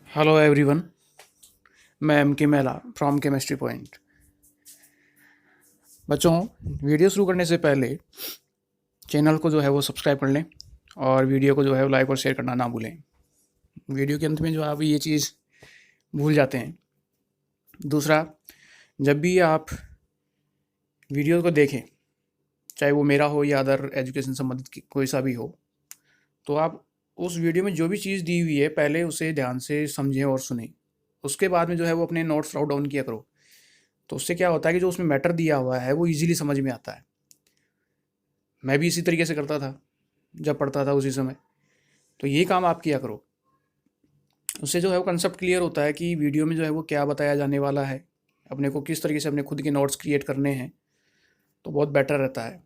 Hello everyone. मैं M के Mehla from chemistry point. बच्चों, वीडियो शुरू करने से पहले चैनल को जो है वो सब्सक्राइब कर लें और वीडियो को जो है वो लाइक और शेयर करना ना भूलें। वीडियो के अंत में जो आप ये चीज़ भूल जाते हैं। दूसरा, जब भी आप वीडियो को देखें, चाहे वो मेरा हो या अदर एजुकेशन संबंधित कोई सा भी हो, तो आप उस वीडियो में जो भी चीज़ दी हुई है पहले उसे ध्यान से समझें और सुनें। उसके बाद में जो है वो अपने नोट्स राउट डाउन किया करो। तो उससे क्या होता है कि जो उसमें मैटर दिया हुआ है वो इजीली समझ में आता है। मैं भी इसी तरीके से करता था जब पढ़ता था उसी समय। तो ये काम आप किया करो। उससे जो है वो कंसेप्ट क्लियर होता है कि वीडियो में जो है वो क्या बताया जाने वाला है, अपने को किस तरीके से अपने खुद के नोट्स क्रिएट करने हैं, तो बहुत बेटर रहता है।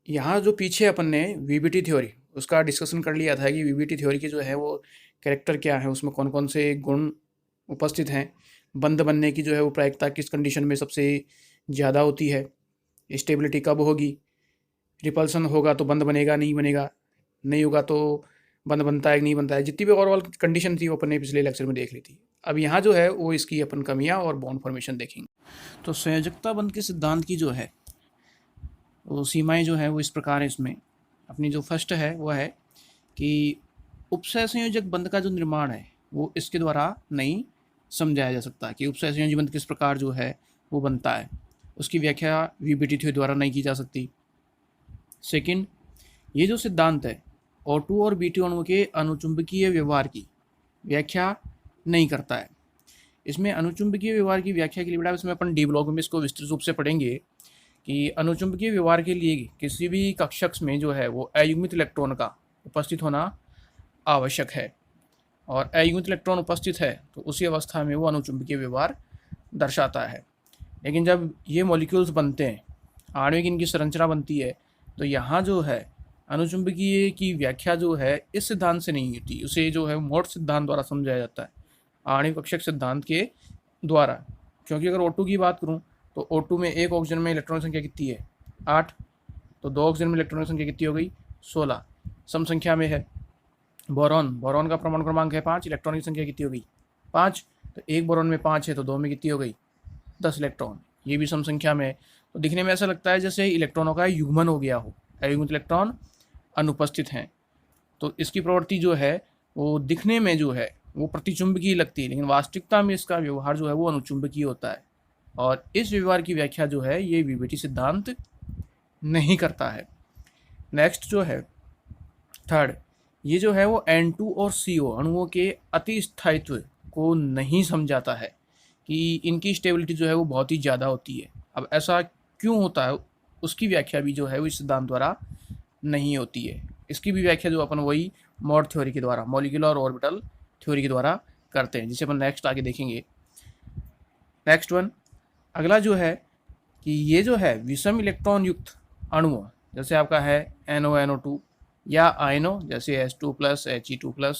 यहाँ जो पीछे अपन ने वीबीटी थ्योरी उसका डिस्कशन कर लिया था कि वीबीटी थ्योरी के जो है वो कैरेक्टर क्या है, उसमें कौन कौन से गुण उपस्थित हैं, बंद बनने की जो है वो प्रायिकता किस कंडीशन में सबसे ज़्यादा होती है, स्टेबिलिटी कब होगी, रिपल्सन होगा तो बंद बनेगा नहीं बनेगा, नहीं होगा तो बंद बनता है कि नहीं बनता है। जितनी भी ओवरऑल कंडीशन थी वो अपन ने पिछले लेक्चर में देख ली थी। अब यहाँ जो है वो इसकी अपन कमियाँ और बॉन्ड फॉर्मेशन देखेंगे। तो संयोजकता बंध के सिद्धांत की जो है वो सीमाएं जो है वो इस प्रकार है। इसमें अपनी जो फर्स्ट है वो है कि उपसह संयोजक बंध का जो निर्माण है वो इसके द्वारा नहीं समझाया जा सकता कि उपसह संयोजक बंध किस प्रकार जो है वो बनता है। उसकी व्याख्या वीबीटी थ्योरी द्वारा नहीं की जा सकती। सेकंड, ये जो सिद्धांत है O2 और BT अणुओं के अनुचुंबकीय व्यवहार की व्याख्या नहीं करता है। इसमें अनुचुंबकीय व्यवहार की व्याख्या के लिए बेटा इसमें अपन डी ब्लॉक में इसको विस्तृत रूप से पढ़ेंगे कि अनुचुंबकीय व्यवहार के लिए किसी भी कक्षक में जो है वो अयुग्मित इलेक्ट्रॉन का उपस्थित होना आवश्यक है, और अयुग्मित इलेक्ट्रॉन उपस्थित है तो उसी अवस्था में वो अनुचुंबकीय व्यवहार दर्शाता है। लेकिन जब ये मॉलिक्यूल्स बनते हैं, आणविक इनकी संरचना बनती है, तो यहाँ जो है अनुचुंबकीय की व्याख्या जो है इस सिद्धांत से नहीं होती, उसे जो है मोट सिद्धांत द्वारा समझाया जाता है, आणविक कक्षक सिद्धांत के द्वारा। क्योंकि अगर O2 की बात करूँ तो O2 में एक ऑक्सीजन में इलेक्ट्रॉन संख्या कितनी है 8, तो दो ऑक्सीजन में इलेक्ट्रॉन संख्या कितनी हो गई 16, सम संख्या में है। बोरॉन का परमाणु क्रमांक है 5, इलेक्ट्रॉन की संख्या कितनी हो गई 5, तो एक बोरॉन में 5 है तो दो में कितनी हो गई 10 इलेक्ट्रॉन, ये भी सम संख्या में है। तो दिखने में ऐसा लगता है जैसे इलेक्ट्रॉनों का युग्मन हो गया हो, अयुग्मित इलेक्ट्रॉन अनुपस्थित हैं। तो इसकी प्रवृत्ति जो है वो दिखने में जो है वो प्रतिचुंबकीय लगती है, लेकिन वास्तविकता में इसका व्यवहार जो है वो अनुचुंबकीय होता है, और इस व्यवहार की व्याख्या जो है ये वीबीटी सिद्धांत नहीं करता है। नेक्स्ट जो है थर्ड, ये जो है वो N2 और CO अणुओं के अति स्थायित्व को नहीं समझाता है कि इनकी स्टेबिलिटी जो है वो बहुत ही ज़्यादा होती है। अब ऐसा क्यों होता है उसकी व्याख्या भी जो है वो इस सिद्धांत द्वारा नहीं होती है। इसकी भी व्याख्या जो अपन वही मॉड थ्योरी के द्वारा, मॉलिक्यूलर और ऑर्बिटल थ्योरी के द्वारा करते हैं, जिसे अपन नेक्स्ट आगे देखेंगे। नेक्स्ट वन, अगला जो है कि ये जो है विषम इलेक्ट्रॉन युक्त अणुओं, जैसे आपका है NO या आयनो जैसे H2+, He2+,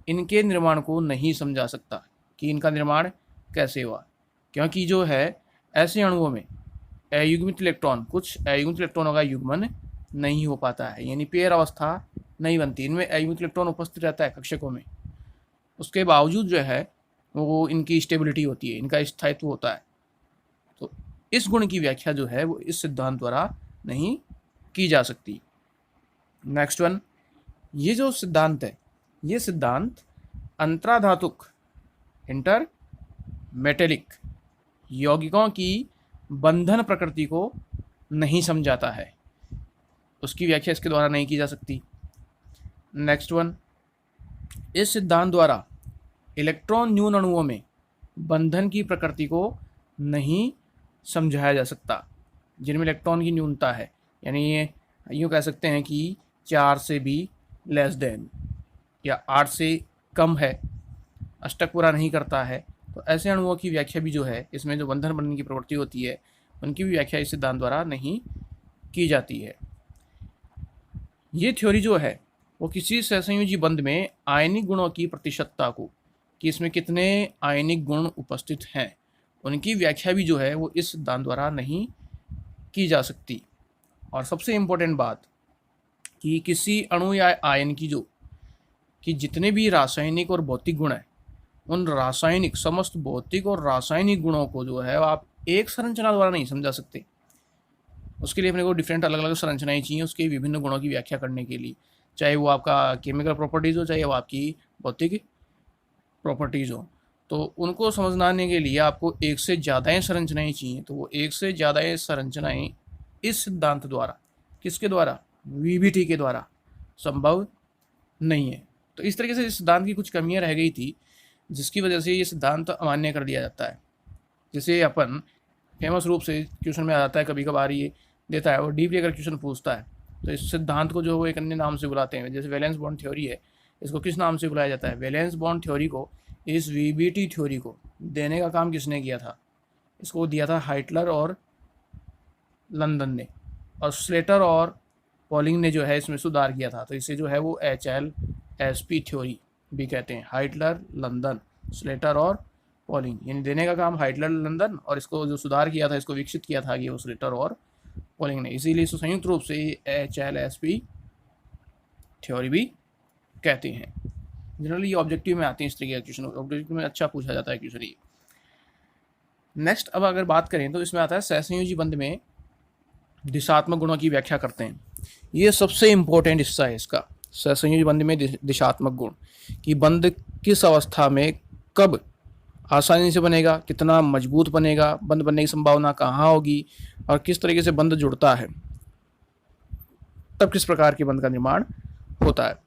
इनके निर्माण को नहीं समझा सकता कि इनका निर्माण कैसे हुआ, क्योंकि जो है ऐसे अणुओं में अयुग्मित इलेक्ट्रॉन, कुछ अयुग्मित इलेक्ट्रॉनों का युग्मन नहीं हो पाता है, यानी पेयर अवस्था नहीं बनती। इनमें अयुग्मित इलेक्ट्रॉन उपस्थित रहता है कक्षकों में, उसके बावजूद जो है वो इनकी स्टेबिलिटी होती है, इनका स्थायित्व होता है। तो इस गुण की व्याख्या जो है वो इस सिद्धांत द्वारा नहीं की जा सकती। नेक्स्ट वन, ये जो सिद्धांत है ये सिद्धांत अंतराधातुक इंटर मेटेलिक यौगिकों की बंधन प्रकृति को नहीं समझाता है, उसकी व्याख्या इसके द्वारा नहीं की जा सकती। नेक्स्ट वन, इस सिद्धांत द्वारा इलेक्ट्रॉन न्यून अणुओं में बंधन की प्रकृति को नहीं समझाया जा सकता, जिनमें इलेक्ट्रॉन की न्यूनता है, यानी ये यूँ कह सकते हैं कि 4 से भी लेस देन या 8 से कम है, अष्टक पूरा नहीं करता है। तो ऐसे अणुओं की व्याख्या भी जो है इसमें जो बंधन बनने की प्रवृत्ति होती है उनकी भी व्याख्या इस सिद्धांत द्वारा नहीं की जाती है। ये थ्योरी जो है वो किसी सहसंयोजी बंध में आयनिक गुणों की प्रतिशतता को, कि इसमें कितने आयनिक गुण उपस्थित हैं, उनकी व्याख्या भी जो है वो इस सिद्धांत द्वारा नहीं की जा सकती। और सबसे इम्पोर्टेंट बात कि किसी अणु या आयन की जो कि जितने भी रासायनिक और भौतिक गुण हैं, उन रासायनिक समस्त भौतिक और रासायनिक गुणों को जो है आप एक संरचना द्वारा नहीं समझा सकते। उसके लिए अपने को डिफरेंट अलग अलग संरचनाएं चाहिए उसके विभिन्न गुणों की व्याख्या करने के लिए, चाहे वो आपका केमिकल प्रॉपर्टीज़ हो, चाहे वो आपकी भौतिक प्रॉपर्टीज़ हो। तो उनको समझाने के लिए आपको एक से ज़्यादा संरचनाएं चाहिए। तो वो एक से ज़्यादा संरचनाएं इस सिद्धांत द्वारा, किसके द्वारा, वीबीटी के द्वारा संभव नहीं है। तो इस तरीके से इस सिद्धांत की कुछ कमियां रह गई थी, जिसकी वजह से ये सिद्धांत अमान्य कर दिया जाता है। जैसे अपन फेमस रूप से क्वेश्चन में आ जाता है, कभी कभार ये देता है, वो डीपली अगर क्वेश्चन पूछता है तो इस सिद्धांत को जो वो एक अन्य नाम से बुलाते हैं। जैसे वैलेंस बॉन्ड थ्योरी है, इसको किस नाम से बुलाया जाता है, वैलेंस बॉन्ड थ्योरी को, इस वीबीटी थ्योरी को देने का काम किसने किया था, इसको दिया था हाइटलर और लंदन ने, और स्लेटर और पॉलिंग ने जो है इसमें सुधार किया था। तो इसे जो है वो HLSP थ्योरी भी कहते हैं, हाइटलर, लंदन, स्लेटर और पॉलिंग। यानी देने का काम हाइटलर, लंदन, और इसको जो सुधार किया था, इसको विकसित किया था ये वो स्लेटर और पॉलिंग ने। इसीलिए इसको संयुक्त रूप से HLSP थ्योरी भी कहते हैं। जनरली ये ऑब्जेक्टिव में आते हैं इस तरीके का क्वेश्चन, ऑब्जेक्टिव में अच्छा पूछा जाता है क्वेश्चन ये। नेक्स्ट अब अगर बात करें तो इसमें आता है सहसंयोजी बंध में दिशात्मक गुणों की व्याख्या करते हैं। ये सबसे इम्पोर्टेंट हिस्सा है इसका, सहसंयोजी बंध में दिशात्मक गुण, कि बंध किस अवस्था में कब आसानी से बनेगा, कितना मजबूत बनेगा, बंध बनने की संभावना कहाँ होगी, और किस तरीके से बंध जुड़ता है, तब किस प्रकार के बंध का निर्माण होता है।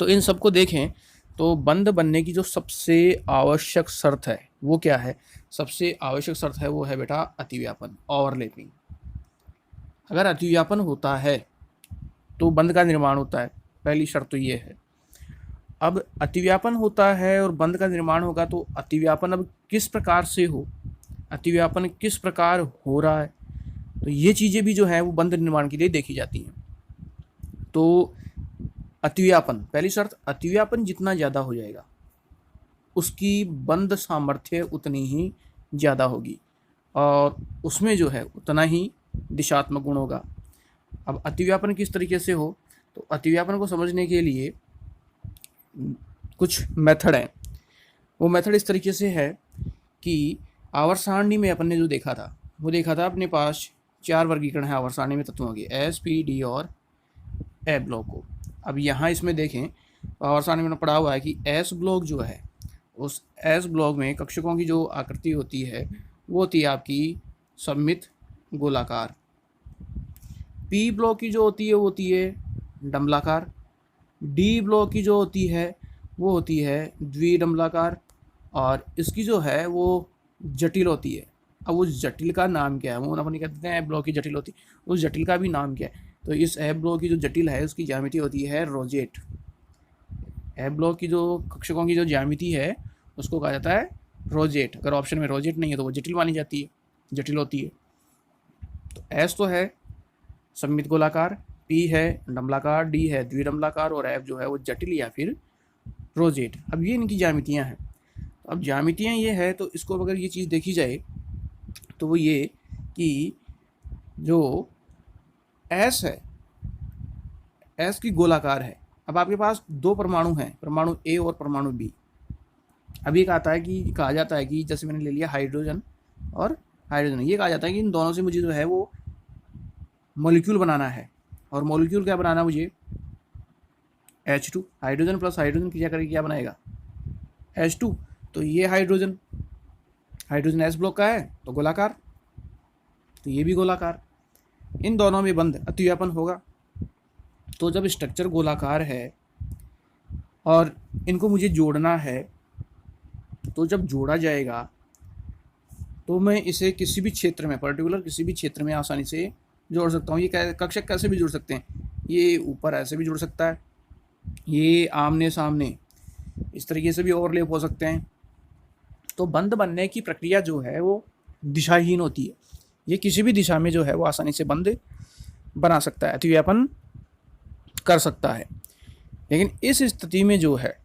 तो इन सबको देखें तो बंध बनने की जो सबसे आवश्यक शर्त है वो क्या है, सबसे आवश्यक शर्त है वो है बेटा अतिव्यापन, ओवरलैपिंग। अगर अतिव्यापन होता है तो बंध का निर्माण होता है, पहली शर्त तो ये है। अब अतिव्यापन होता है और बंध का निर्माण होगा, तो अतिव्यापन अब किस प्रकार से हो, अतिव्यापन किस प्रकार हो रहा है, तो ये चीज़ें भी जो है वो बंध निर्माण के लिए देखी जाती हैं। तो अतिव्यापन, पहली शर्त, अतिव्यापन जितना ज़्यादा हो जाएगा उसकी बंध सामर्थ्य उतनी ही ज़्यादा होगी, और उसमें जो है उतना ही दिशात्मक गुण होगा। अब अतिव्यापन किस तरीके से हो, तो अतिव्यापन को समझने के लिए कुछ मेथड हैं। वो मेथड इस तरीके से है कि आवर्त सारणी में अपन ने जो देखा था, वो देखा था अपने पास 4 वर्गीकरण है आवर्त सारणी में तत्वों के, S, P, D और ए ब्लॉक को। अब यहाँ इसमें देखें तो आवर्त सारणी में पढ़ा हुआ है कि S ब्लॉक जो है, उस S ब्लॉक में कक्षकों की जो आकृति होती है वो होती है आपकी सममित गोलाकार। P ब्लॉक की जो होती है वो होती है डंबलाकार। D ब्लॉक की जो होती है वो होती है द्विडंबलाकार, और इसकी जो है वो जटिल होती है। अब उस जटिल का नाम क्या है, वो अपन कहते हैं ब्लॉक की जटिल होती है, उस जटिल का भी नाम क्या है, तो इस ए ब्लॉक की जो जटिल है उसकी ज्यामिति होती है रोजेट। ए ब्लॉक की जो कक्षकों की जो ज्यामिति है उसको कहा जाता है रोजेट। अगर ऑप्शन में रोजेट नहीं है तो वो जटिल मानी जाती है, जटिल होती है। तो एस तो है सममित गोलाकार, पी है डंबलाकार, डी है द्विडंबलाकार, और एफ जो है वो जटिल या फिर रोजेट। अब ये इनकी ज्यामितियाँ हैं। अब ज्यामितियाँ ये है, तो इसको अगर ये चीज़ देखी जाए तो वो ये कि जो एस है, एस की गोलाकार है। अब आपके पास 2 परमाणु हैं, परमाणु ए और परमाणु बी। अब ये कहा जाता है कि जैसे मैंने ले लिया हाइड्रोजन और हाइड्रोजन, ये कहा जाता है कि इन दोनों से मुझे जो है वो मॉलिक्यूल बनाना है, और मॉलिक्यूल क्या बनाना मुझे, H2। हाइड्रोजन प्लस हाइड्रोजन क्रिया करके क्या बनाएगा, H2। तो ये हाइड्रोजन एस ब्लॉक का है तो गोलाकार, तो ये भी गोलाकार। इन दोनों में बंध अतिव्यापन होगा। तो जब स्ट्रक्चर गोलाकार है और इनको मुझे जोड़ना है, तो जब जोड़ा जाएगा तो मैं इसे किसी भी क्षेत्र में, पर्टिकुलर किसी भी क्षेत्र में आसानी से जोड़ सकता हूँ। ये कक्षक कैसे भी जुड़ सकते हैं, ये ऊपर ऐसे भी जुड़ सकता है, ये आमने सामने इस तरीके से भी ओवरलैप हो सकते हैं। तो बंध बनने की प्रक्रिया जो है वो दिशाहीन होती है, ये किसी भी दिशा में जो है वो आसानी से बंध बना सकता है, अतिव्यापन कर सकता है। लेकिन इस स्थिति में जो है,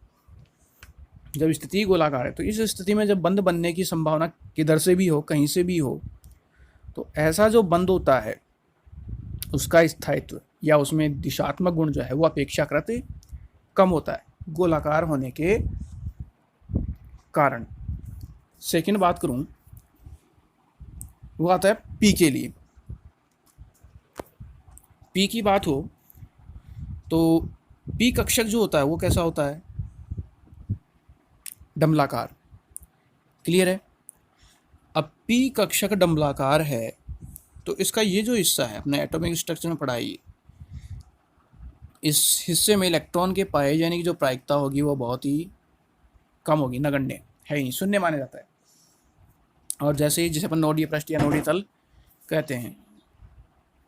जब स्थिति गोलाकार है, तो इस स्थिति में जब बंध बनने की संभावना किधर से भी हो, कहीं से भी हो, तो ऐसा जो बंध होता है उसका स्थायित्व या उसमें दिशात्मक गुण जो है वो अपेक्षाकृत कम होता है। गोलाकार होने के कारण। सेकंड बात करूं, वो आता है पी के लिए। पी की बात हो तो पी कक्षक जो होता है वो कैसा होता है? डंबलाकार। क्लियर है? अब पी कक्षक डंबलाकार है तो इसका ये जो हिस्सा है, अपने एटॉमिक स्ट्रक्चर में पढ़ा है, इस हिस्से में इलेक्ट्रॉन के पाए जाने की जो प्रायिकता होगी वो बहुत ही कम होगी, नगण्य है ही नहीं, शून्य माना जाता है। और जैसे अपन नोडीय पृष्ठ या नोडीय तल कहते हैं,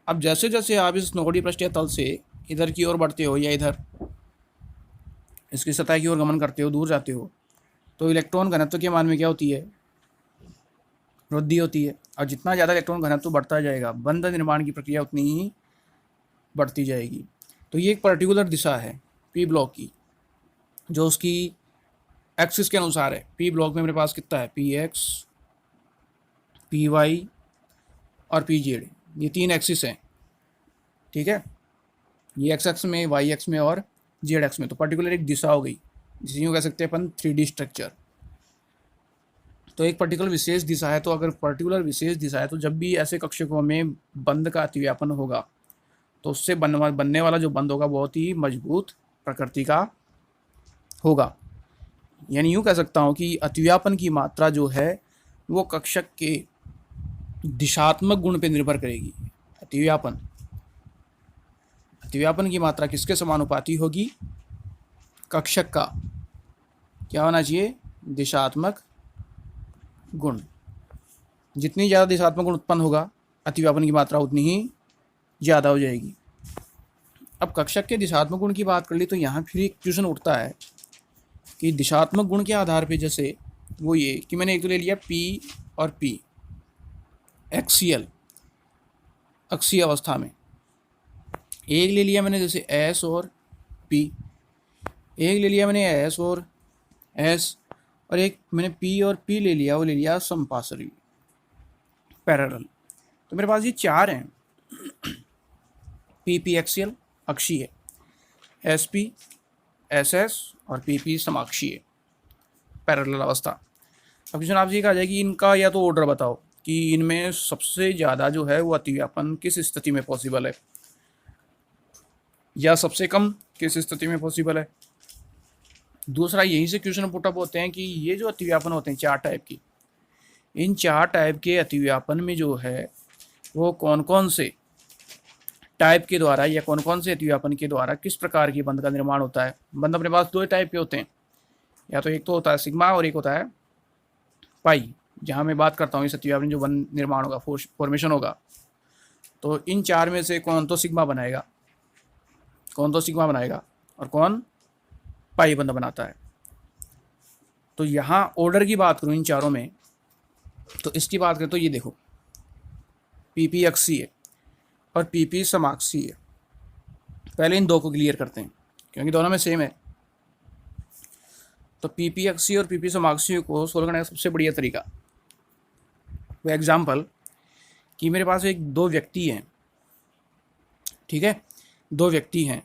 अब जैसे जैसे आप इस नोडीय पृष्ठ या तल से इधर की ओर बढ़ते हो या इधर इसकी सतह की ओर गमन करते हो, दूर जाते हो, तो इलेक्ट्रॉन घनत्व के मान में क्या होती है? वृद्धि होती है। और जितना ज़्यादा इलेक्ट्रॉन घनत्व बढ़ता जाएगा, बंध निर्माण की प्रक्रिया उतनी ही बढ़ती जाएगी। तो ये एक पर्टिकुलर दिशा है पी ब्लॉक की, जो उसकी एक्सिस के अनुसार है। पी ब्लॉक में मेरे पास कितना है? पी एक्स, पी वाई और पी जेड, ये 3 एक्सिस हैं। ठीक है, ये एक्स एक्स में, वाई एक्स में और जेड एक्स में। तो पर्टिकुलर एक दिशा हो गई, जिसे यूँ कह सकते हैं अपन 3D स्ट्रक्चर। तो एक पर्टिकुलर विशेष दिशा है, तो अगर पर्टिकुलर विशेष दिशा है तो जब भी ऐसे कक्षकों में बंध का अतिव्यापन होगा तो उससे बनने वाला जो बंध होगा बहुत ही मजबूत प्रकृति का होगा। यानी यूँ कह सकता हूँ कि अतिव्यापन की मात्रा जो है वो कक्षक के दिशात्मक गुण पे निर्भर करेगी। अतिव्यापन की मात्रा किसके समानुपाती होगी? कक्षक का क्या होना चाहिए? दिशात्मक गुण। जितनी ज़्यादा दिशात्मक गुण उत्पन्न होगा, अतिव्यापन की मात्रा उतनी ही ज़्यादा हो जाएगी। अब कक्षक के दिशात्मक गुण की बात कर ली तो यहाँ फिर एक क्वेश्चन उठता है कि दिशात्मक गुण के आधार पे, जैसे वो ये कि मैंने एक तो ले लिया P और P एक्सियल, अक्षीय अवस्था में। एक ले लिया मैंने जैसे S और P, एक ले लिया मैंने S और S, और एक मैंने P और P ले लिया, वो ले लिया समपार्श्विक, पैरेलल। तो मेरे पास ये 4 हैं। PP एक्सियल अक्षीय, SP SS और PP समाक्षीय, पैरेलल अवस्था। अब क्वेश्चन आपसे ये कहा जाए कि इनका या तो ऑर्डर बताओ कि इनमें सबसे ज़्यादा जो है वो अतिव्यापन किस स्थिति में पॉसिबल है, या सबसे कम किस स्थिति में पॉसिबल है। दूसरा, यहीं से क्वेश्चन पुटअप होते हैं कि ये जो अतिव्यापन होते हैं 4 टाइप की, इन 4 टाइप के अतिव्यापन में जो है वो कौन कौन से टाइप के द्वारा या कौन कौन से अतिव्यापन के द्वारा किस प्रकार की बंध का निर्माण होता है। बंध अपने पास 2 टाइप के होते हैं, या तो एक तो होता है सिग्मा और एक होता है पाई। जहाँ मैं बात करता हूँ इस अतिव्यापन जो बंध निर्माण होगा, फॉर्मेशन होगा, तो इन 4 में से कौन तो सिग्मा बनाएगा, और कौन पाई बंध बनाता है। तो यहाँ ऑर्डर की बात करूँ इन चारों में, तो इसकी बात करें तो ये देखो, PP अक्षीय और PP समाक्षीय। पहले इन 2 को क्लियर करते हैं क्योंकि दोनों में सेम है। तो PP अक्षीय और PP समाक्षीय को सोल्व करने का सबसे बढ़िया तरीका, वो एग्जाम्पल कि मेरे पास 2 व्यक्ति हैं। ठीक है, 2 व्यक्ति हैं।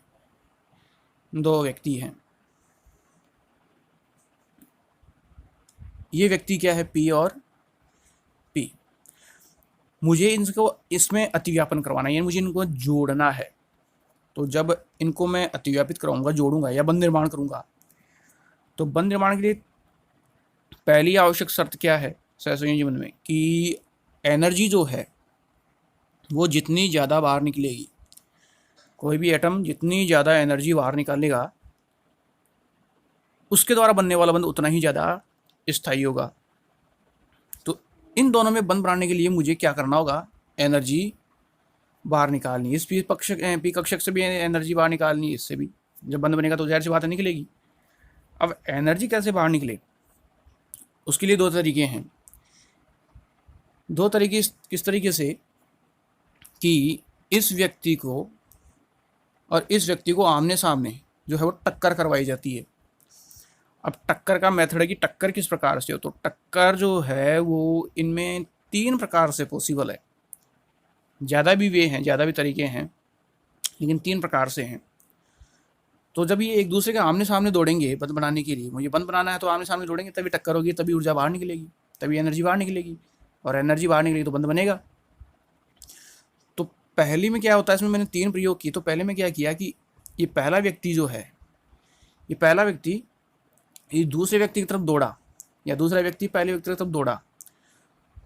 ये व्यक्ति क्या है? P और P। मुझे इनको इसमें अतिव्यापन करवाना है, यानी मुझे इनको जोड़ना है। तो जब इनको मैं अतिव्यापित कराऊंगा, जोड़ूंगा या बंध निर्माण करूंगा, तो बंध निर्माण के लिए पहली आवश्यक शर्त क्या है सहसंयोजी बंध में, कि एनर्जी जो है वो जितनी ज़्यादा बाहर निकलेगी, कोई भी एटम जितनी ज़्यादा एनर्जी बाहर निकालेगा उसके द्वारा बनने वाला बंध उतना ही ज़्यादा स्थायी होगा। तो इन दोनों में बंध बनाने के लिए मुझे क्या करना होगा? एनर्जी बाहर निकालनी। इस पी कक्षक से भी एनर्जी बाहर निकालनी, इससे भी। जब बंध बनेगा तो जाहिर सी बात है निकलेगी। अब एनर्जी कैसे बाहर निकले, उसके लिए 2 तरीके हैं। 2 तरीके किस तरीके से कि इस व्यक्ति को और इस व्यक्ति को आमने सामने जो है वो टक्कर करवाई जाती है। अब टक्कर का मेथड है कि टक्कर किस प्रकार से हो, तो टक्कर जो है वो इनमें 3 प्रकार से पॉसिबल है। ज़्यादा भी तरीके हैं, लेकिन 3 प्रकार से हैं। तो जब ये एक दूसरे के आमने सामने दौड़ेंगे बंद बनाने के लिए, मुझे बंद बनाना है तो आमने सामने दौड़ेंगे, तभी टक्कर होगी, तभी ऊर्जा बाहर निकलेगी, तभी एनर्जी बाहर निकलेगी, और एनर्जी बाहर निकलेगी तो बंद बनेगा। तो पहली में क्या होता है, इसमें मैंने 3 प्रयोग किए। तो पहले में क्या किया कि ये पहला व्यक्ति जो है, ये पहला व्यक्ति ये दूसरे व्यक्ति की तरफ दौड़ा, या दूसरा व्यक्ति पहले व्यक्ति की तरफ दौड़ा,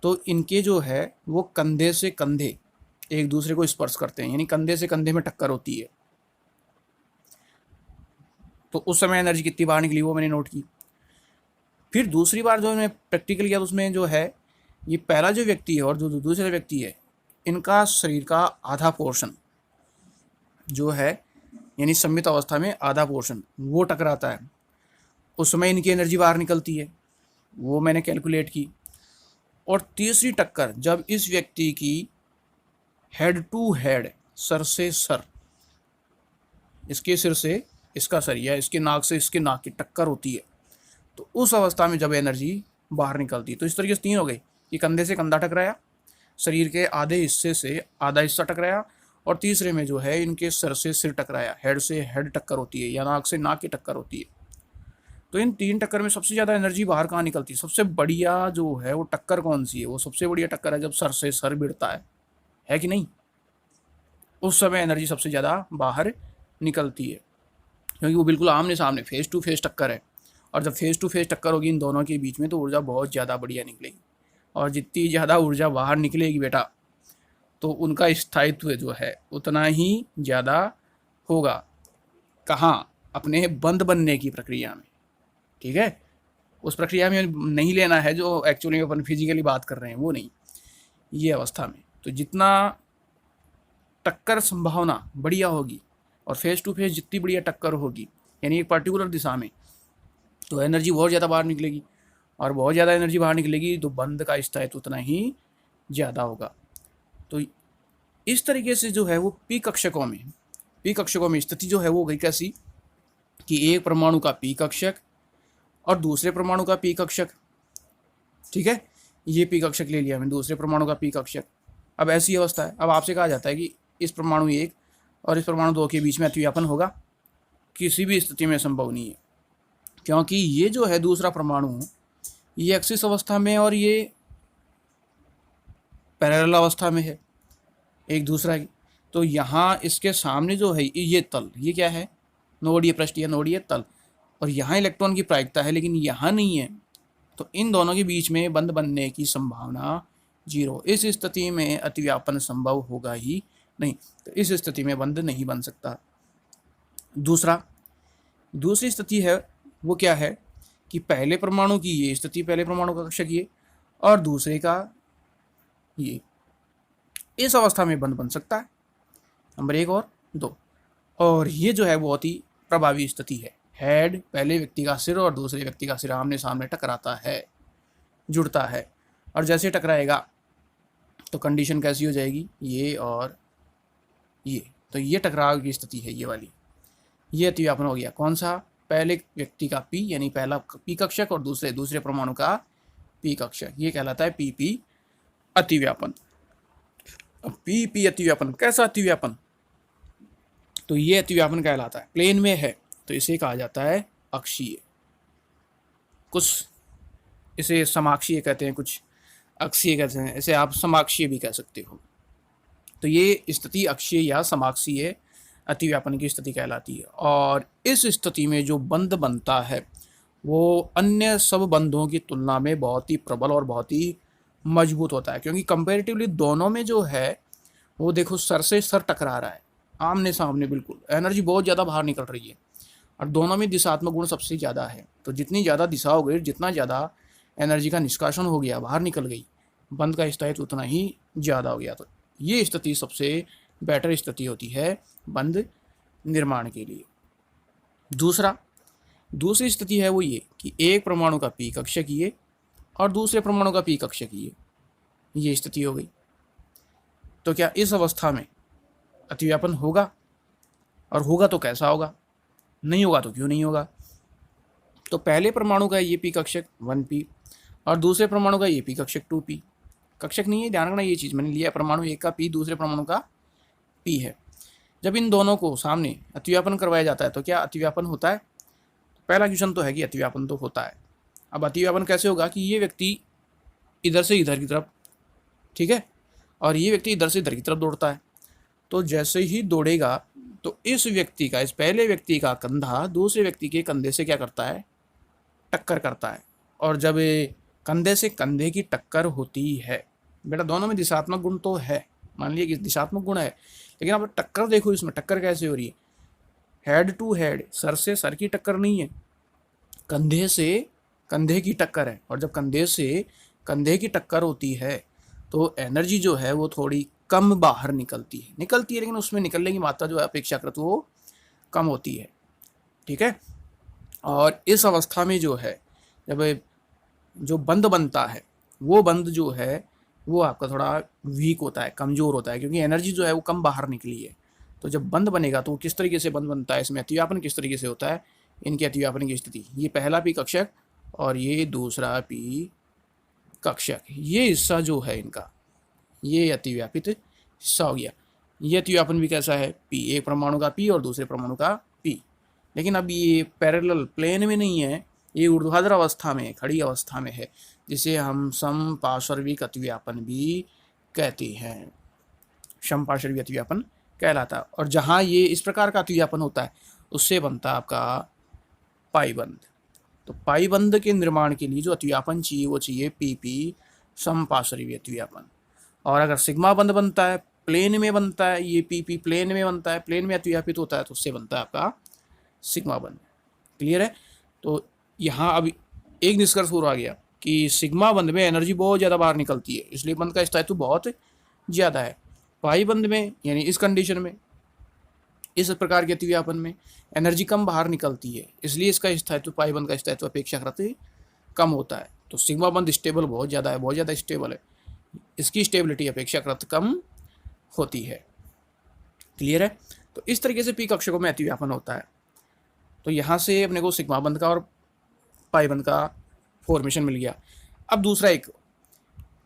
तो इनके जो है वो कंधे से कंधे एक दूसरे को स्पर्श करते हैं, यानी कंधे से कंधे में टक्कर होती है। तो उस समय एनर्जी कितनी बाहर निकली वो मैंने नोट की। फिर दूसरी बार जो मैंने प्रैक्टिकल किया तो उसमें जो है ये पहला जो व्यक्ति है और जो दूसरा व्यक्ति है, इनका शरीर का आधा पोर्शन जो है, यानी सम्मित अवस्था में आधा पोर्शन वो टकराता है। उस समय इनकी एनर्जी बाहर निकलती है, वो मैंने कैलकुलेट की। और तीसरी टक्कर जब इस व्यक्ति की हेड टू हेड, सर से सर, इसके सिर से इसका सर या इसके नाक से इसके नाक की टक्कर होती है, तो उस अवस्था में जब एनर्जी बाहर निकलती है। तो इस तरीके से 3 हो गई कि कंधे से कंधा टकराया, शरीर के आधे हिस्से से आधा हिस्सा टकराया, और तीसरे में जो है इनके सर से सिर टकराया, हेड से हेड टक्कर होती है या नाक से नाक की टक्कर होती है। तो इन 3 टक्कर में सबसे ज़्यादा एनर्जी बाहर कहाँ निकलती है? सबसे बढ़िया जो है वो टक्कर कौन सी है? वो सबसे बढ़िया टक्कर है जब सर से सर भिड़ता है कि नहीं? उस समय एनर्जी सबसे ज़्यादा बाहर निकलती है, क्योंकि वो बिल्कुल आमने सामने फेस टू फेस टक्कर है। और जब फेस टू फेस टक्कर होगी इन दोनों के बीच में, तो ऊर्जा बहुत ज़्यादा बढ़िया निकलेगी। और जितनी ज़्यादा ऊर्जा बाहर निकलेगी बेटा, तो उनका स्थायित्व जो है उतना ही ज़्यादा होगा। कहाँ? अपने बंद बनने की प्रक्रिया में, ठीक है? उस प्रक्रिया में नहीं लेना है जो एक्चुअली अपन फिजिकली बात कर रहे हैं, वो नहीं, ये अवस्था में। तो जितना टक्कर संभावना बढ़िया होगी और फेस टू फेस जितनी बढ़िया टक्कर होगी, यानी एक पर्टिकुलर दिशा में, तो एनर्जी बहुत ज़्यादा बाहर निकलेगी। और बहुत ज़्यादा एनर्जी बाहर निकलेगी तो बंद का स्थायित्व उतना ही ज़्यादा होगा। तो इस तरीके से जो है वो पी कक्षकों में स्थिति जो है वो गई कैसी कि एक परमाणु का पी कक्षक और दूसरे परमाणु का पी कक्षक, ठीक है? ये पी कक्षक ले लिया मैंने, दूसरे परमाणु का पी कक्षक। अब ऐसी अवस्था है, अब आपसे कहा जाता है कि इस परमाणु 1 और इस परमाणु 2 के बीच में अतिव्यापन होगा? किसी भी स्थिति में संभव नहीं है, क्योंकि ये जो है दूसरा परमाणु ये एक्सिस अवस्था में और ये पैरेलल अवस्था में है एक दूसरा की। तो यहाँ इसके सामने जो है ये तल, ये क्या है? नोडीय पृष्ठ या नोडीय तल, और यहाँ इलेक्ट्रॉन की प्रायिकता है लेकिन यहाँ नहीं है। तो इन दोनों के बीच में बंद बनने की संभावना 0। इस स्थिति में अतिव्यापन संभव होगा ही नहीं, तो इस स्थिति में बंद नहीं बन सकता। दूसरी स्थिति है वो क्या है कि पहले परमाणु की ये स्थिति, पहले परमाणु का कक्षक ये और दूसरे का ये, इस अवस्था में बंद बन सकता है, नंबर 1 और 2। और ये जो है बहुत ही प्रभावी स्थिति है। हेड, पहले व्यक्ति का सिर और दूसरे व्यक्ति का सिर आमने सामने टकराता है, जुड़ता है, और जैसे टकराएगा तो कंडीशन कैसी हो जाएगी? ये और ये, तो ये टकराव की स्थिति है ये वाली। ये अतिव्यापन हो गया। कौन सा? पहले व्यक्ति का पी, यानी पहला पी कक्षक और दूसरे परमाणु का पी कक्षक, ये कहलाता है पी अतिव्यापन। अब पी अतिव्यापन, कैसा अतिव्यापन? तो ये अतिव्यापन कहलाता है, प्लेन में है तो इसे कहा जाता है अक्षीय। कुछ इसे समाक्षीय कहते हैं, कुछ अक्षीय कहते हैं, इसे आप समाक्षीय भी कह सकते हो। तो ये स्थिति अक्षीय या समाक्षीय अतिव्यापन की स्थिति कहलाती है। और इस स्थिति में जो बंध बनता है वो अन्य सब बंधों की तुलना में बहुत ही प्रबल और बहुत ही मजबूत होता है, क्योंकि कंपैरेटिवली दोनों में जो है वो देखो सर से सर टकरा रहा है, आमने सामने, बिल्कुल एनर्जी बहुत ज़्यादा बाहर निकल रही है, और दोनों में दिशात्मक गुण सबसे ज़्यादा है। तो जितनी ज़्यादा दिशा हो गई, जितना ज़्यादा एनर्जी का निष्कासन हो गया, बाहर निकल गई, बंध का स्थायित्व उतना ही ज़्यादा हो गया। तो ये स्थिति सबसे बेटर स्थिति होती है बंध निर्माण के लिए। दूसरी स्थिति है वो ये कि एक परमाणु का पी कक्षक ये और दूसरे परमाणु का पी कक्षक ये स्थिति हो गई। तो क्या इस अवस्था में अतिव्यापन होगा? और होगा तो कैसा होगा? नहीं होगा तो क्यों नहीं होगा? तो पहले परमाणु का ये पी कक्षक 1p और दूसरे परमाणु का ये पी कक्षक 2p, कक्षक नहीं है, ध्यान रखना ये चीज़ मैंने लिया, परमाणु 1 का p दूसरे परमाणु का p है। जब इन दोनों को सामने अतिव्यापन करवाया जाता है तो क्या अतिव्यापन होता है? पहला क्वेश्चन तो है कि अतिव्यापन तो होता है। अब अतिव्यापन कैसे होगा कि ये व्यक्ति इधर से इधर की तरफ, ठीक है, और ये व्यक्ति इधर से इधर की तरफ दौड़ता है। तो जैसे ही दौड़ेगा तो इस व्यक्ति का, इस पहले व्यक्ति का कंधा दूसरे व्यक्ति के कंधे से क्या करता है? टक्कर करता है। और जब कंधे से कंधे की टक्कर होती है, बेटा दोनों में दिशात्मक गुण तो है, मान लिया कि दिशात्मक गुण है, लेकिन अब टक्कर देखो, इसमें टक्कर कैसे हो रही है? हेड टू हेड, सर से सर की टक्कर नहीं है, कंधे से कंधे की टक्कर है। और जब कंधे से कंधे की टक्कर होती है तो एनर्जी जो है वो थोड़ी कम बाहर निकलती है, लेकिन उसमें निकलने की मात्रा जो है अपेक्षाकृत वो कम होती है, ठीक है। और इस अवस्था में जो है, जब जो बंध बनता है, वो बंध जो है वो आपका थोड़ा वीक होता है, कमज़ोर होता है, क्योंकि एनर्जी जो है वो कम बाहर निकली है। तो जब बंध बनेगा तो किस तरीके से बंध बनता है, इसमें अतिव्यापन किस तरीके से होता है, इनकी अतिव्यापन की स्थिति, ये पहला पी कक्षक और ये दूसरा पी कक्षक, ये हिस्सा जो है इनका, ये अतिव्यापित हिस्सा हो गया। ये अतिव्यापन भी कैसा है? पी, एक परमाणु का पी और दूसरे परमाणु का पी। लेकिन अब ये पैरेलल प्लेन में नहीं है, ये ऊर्ध्वाधर अवस्था में, खड़ी अवस्था में है, जिसे हम समपार्श्विक अतिव्यापन भी कहते हैं, समपार्श्विक अतिव्यापन कहलाता है। और जहाँ ये इस प्रकार का अतिव्यापन होता है उससे बनता है आपका पाइबंध। तो पाइबंध के निर्माण के लिए जो अतिव्यापन चाहिए वो चाहिए पीपी, समपार्श्विक अतिव्यापन। और अगर सिग्मा बंध बनता है, प्लेन में बनता है, ये पीपी प्लेन में बनता है, प्लेन में अतिव्यापित होता है, तो उससे बनता है आपका सिग्मा बंध। क्लियर है? तो यहाँ अब एक निष्कर्ष हो रहा गया कि सिग्मा बंध में एनर्जी बहुत ज़्यादा बाहर निकलती है, इसलिए बंध का स्थायित्व बहुत ज़्यादा है। पाई बंध में, यानी इस कंडीशन में, इस प्रकार के अतिव्यापन में एनर्जी कम बाहर निकलती है, इसलिए इसका स्थायित्व, पाई बंध का स्थायित्व अपेक्षाकृत कम होता है। तो सिग्मा बंध स्टेबल बहुत ज़्यादा है, बहुत ज़्यादा स्टेबल है, इसकी स्टेबिलिटी अपेक्षाकृत कम होती है। क्लियर है? तो इस तरीके से पी कक्षकों में अतिव्यापन होता है। तो यहाँ से अपने को सिग्मा बंध का और पाई बंध का फॉर्मेशन मिल गया। अब दूसरा एक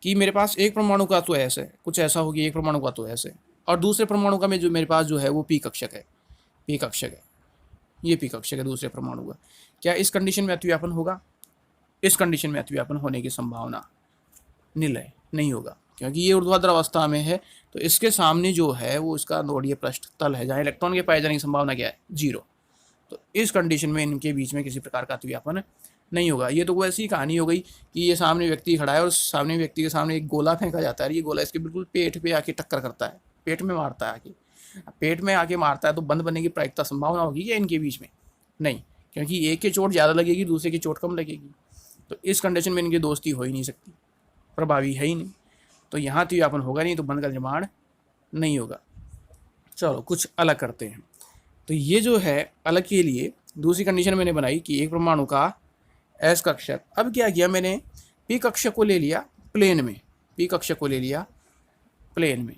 कि मेरे पास एक परमाणु का तो ऐसे कुछ ऐसा होगी, एक परमाणु का तो ऐसे, और दूसरे परमाणु का में जो मेरे पास जो है वो पी कक्षक है, पी कक्षक है, ये पी कक्षक है दूसरे परमाणु का। क्या इस कंडीशन में अतिव्यापन होगा? इस कंडीशन में अतिव्यापन होने की संभावना नील है, नहीं होगा, क्योंकि ये ऊर्ध्वाधर अवस्था में है। तो इसके सामने जो है वो इसका नोडीय पृष्ठ तल है, जहाँ इलेक्ट्रॉन के पाए जाने की संभावना क्या है? 0। तो इस कंडीशन में इनके बीच में किसी प्रकार का अतिव्यापन नहीं होगा। ये तो वैसी कहानी हो गई कि ये सामने व्यक्ति खड़ा है और सामने व्यक्ति के सामने एक गोला फेंका जाता है, ये गोला इसके बिल्कुल पेट पे आके टक्कर करता है, पेट में मारता है आके, पेट में आके मारता है, तो बंद बनने की प्रायिकता संभावना होगी क्या इनके बीच में? नहीं, क्योंकि एक के चोट ज़्यादा लगेगी, दूसरे की चोट कम लगेगी। तो इस कंडीशन में इनकी दोस्ती हो ही नहीं सकती, प्रभावी है ही नहीं। तो यहाँ अतिव्यापन होगा नहीं, तो बंध का निर्माण नहीं होगा। चलो कुछ अलग करते हैं। तो ये जो है अलग के लिए दूसरी कंडीशन मैंने बनाई कि एक परमाणु का एस कक्षक। अब क्या किया मैंने? पी कक्षक को ले लिया प्लेन में, पी कक्षक को ले लिया प्लेन में।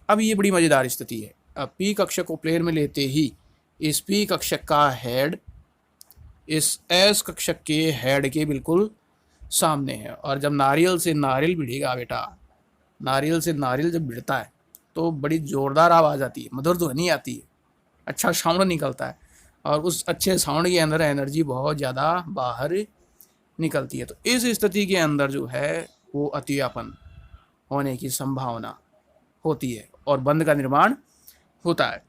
अब ये बड़ी मज़ेदार स्थिति है। अब पी कक्षक को प्लेन में लेते ही इस पी कक्षक का हेड इस एस कक्षक के हेड के बिल्कुल सामने है। और जब नारियल से नारियल भिड़ेगा बेटा, नारियल से नारियल जब भिड़ता है तो बड़ी ज़ोरदार आवाज़ आती है, मधुर ध्वनि आती है, अच्छा साउंड निकलता है, और उस अच्छे साउंड के अंदर एनर्जी बहुत ज़्यादा बाहर निकलती है। तो इस स्थिति के अंदर जो है वो अतिव्यापन होने की संभावना होती है और बंध का निर्माण होता है।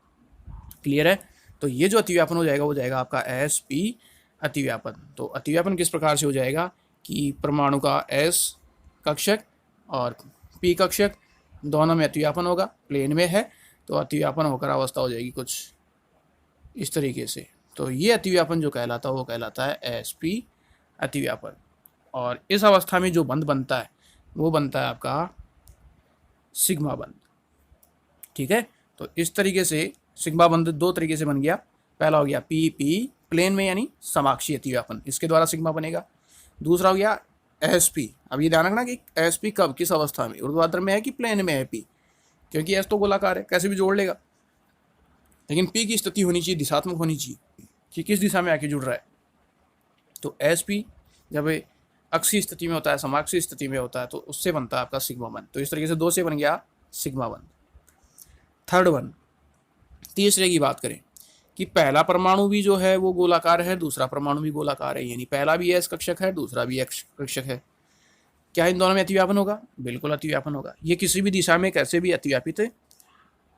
क्लियर है? तो ये जो अतिव्यापन हो जाएगा वो जाएगा आपका एस पी अतिव्यापन। तो अतिव्यापन किस प्रकार से हो जाएगा कि परमाणु का एस कक्षक और पी कक्षक दोनों में अतिव्यापन होगा, प्लेन में है, तो अतिव्यापन होकर अवस्था हो जाएगी कुछ इस तरीके से। तो ये अतिव्यापन जो कहलाता है वो कहलाता है एस पी अतिव्यापन। और इस अवस्था में जो बंध बनता है वो बनता है आपका सिग्मा बंध। ठीक है? तो इस तरीके से सिग्मा बंध दो तरीके से बन गया। पहला हो गया पी पी प्लेन में, यानी समाक्षीय अतिव्यापन, इसके द्वारा सिग्मा बनेगा। दूसरा हो गया एस पी। अब ये ध्यान रखना कि एस पी कब, किस अवस्था में, ऊर्ध्वाधर में है कि प्लेन में है पी, क्योंकि एस तो गोलाकार है, कैसे भी जोड़ लेगा। लेकिन पी की स्थिति होनी चाहिए, दिशात्मक होनी चाहिए कि किस दिशा में आके जुड़ रहा है। तो एस पी जब अक्षीय स्थिति में होता है, समाक्षीय स्थिति में होता है, तो उससे बनता है आपका सिग्मा बंध। तो इस तरीके से दो से बन गया सिग्मा बंध। थर्ड वन तीसरे की बात करें कि पहला परमाणु भी जो है वो गोलाकार है, दूसरा परमाणु भी गोलाकार है, यानी पहला भी एस कक्षक है, दूसरा भी एक्स कक्षक है। क्या इन दोनों में अतिव्यापन होगा? बिल्कुल अतिव्यापन होगा। ये किसी भी दिशा में कैसे भी अतिव्यापित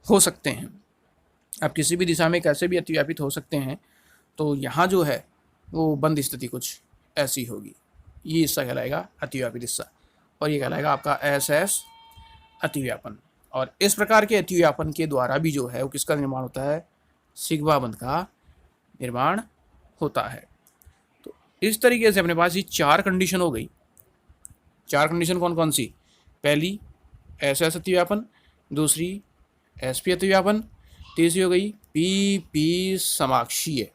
हो सकते हैं। अब किसी भी दिशा में कैसे भी अतिव्यापित हो सकते हैं, तो यहाँ जो है वो बंद स्थिति कुछ ऐसी होगी। ये हिस्सा कहलाएगा अतिव्यापित हिस्सा, और ये कहलाएगा आपका एस एस अतिव्यापन। और इस प्रकार के अतिव्यापन के द्वारा भी जो है वो किसका निर्माण होता है? सिग्मा बंध का निर्माण होता है। तो इस तरीके से अपने पास ये 4 कंडीशन हो गई। 4 कंडीशन कौन कौन सी? पहली एस एस अतिव्यापन, दूसरी एस पी अतिव्यापन, तीसरी हो गई पी पी समाक्षीय,